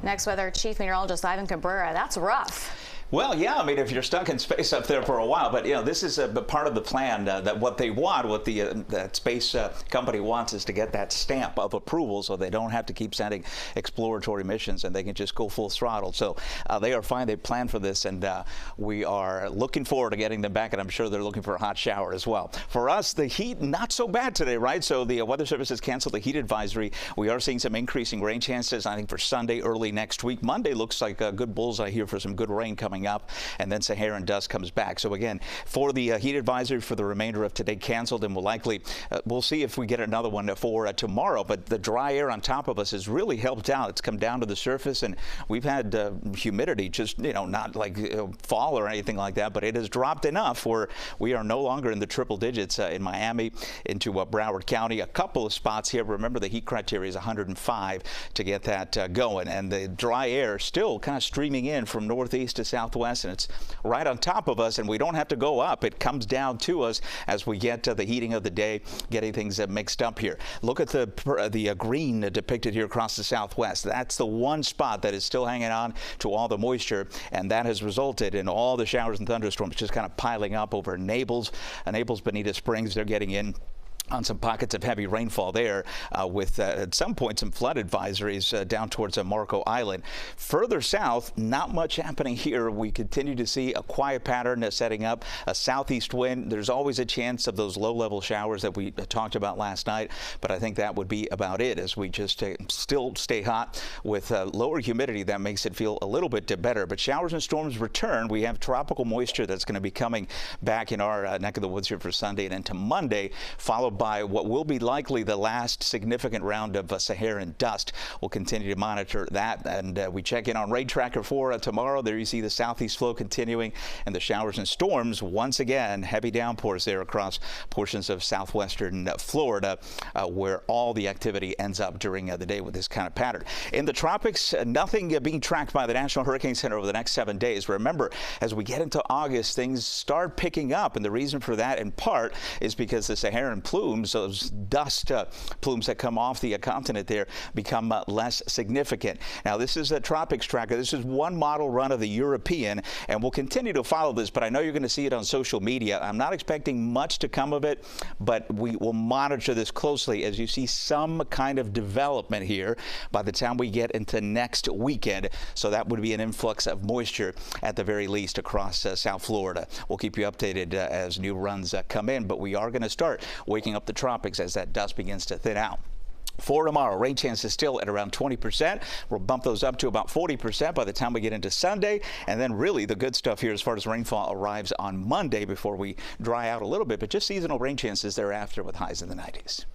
Next, weather chief meteorologist Ivan Cabrera. That's rough. Well, yeah, I mean, if you're stuck in space up there for a while, but this is a part of the plan that what they want, what the that space company wants is to get that stamp of approval so they don't have to keep sending exploratory missions and they can just go full throttle. So they are fine. They planned for this, and we are looking forward to getting them back, and I'm sure they're looking for a hot shower as well. For us, the heat, not so bad today, right? So the Weather Service has canceled the heat advisory. We are seeing some increasing rain chances, I think, for Sunday, early next week. Monday looks like a good bullseye here for some good rain coming up, and then Saharan dust comes back. So again, for the heat advisory for the remainder of today canceled, and we'll see if we get another one for tomorrow. But the dry air on top of us has really helped out. It's come down to the surface, and we've had humidity, just not like fall or anything like that, but it has dropped enough where we are no longer in the triple digits in Miami, into Broward County. A couple of spots here. Remember, the heat criteria is 105 to get that going, and the dry air still kind of streaming in from northeast to southwest, and it's right on top of us, and we don't have to go up. It comes down to us as we get to the heating of the day, getting things mixed up here. Look at the green depicted here across the southwest. That's the one spot that is still hanging on to all the moisture, and that has resulted in all the showers and thunderstorms just kind of piling up over Naples, Bonita Springs. They're getting in on some pockets of heavy rainfall there, with at some point some flood advisories down towards Marco Island. Further south, not much happening here. We continue to see a quiet pattern setting up, a southeast wind. There's always a chance of those low-level showers that we talked about last night, but I think that would be about it, as we just still stay hot with lower humidity. That makes it feel a little bit better, but showers and storms return. We have tropical moisture that's going to be coming back in our neck of the woods here for Sunday and into Monday, followed by what will be likely the last significant round of Saharan dust. We'll continue to monitor that, and we check in on rain tracker for tomorrow. There you see the southeast flow continuing, and the showers and storms once again, heavy downpours there across portions of southwestern Florida, where all the activity ends up during the day with this kind of pattern. In the tropics, nothing being tracked by the National Hurricane Center over the next 7 days. Remember, as we get into August, things start picking up, and the reason for that in part is because the Saharan plumes, those dust plumes that come off the continent there, become less significant. Now, this is a tropics tracker. This is one model run of the European, and we'll continue to follow this, but I know you're going to see it on social media. I'm not expecting much to come of it, but we will monitor this closely as you see some kind of development here by the time we get into next weekend. So that would be an influx of moisture at the very least across South Florida. We'll keep you updated as new runs come in, but we are going to start waking up the tropics as that dust begins to thin out. For tomorrow, rain chances still at around 20%. We'll bump those up to about 40% by the time we get into Sunday. And then really the good stuff here as far as rainfall arrives on Monday before we dry out a little bit, but just seasonal rain chances thereafter with highs in the 90s.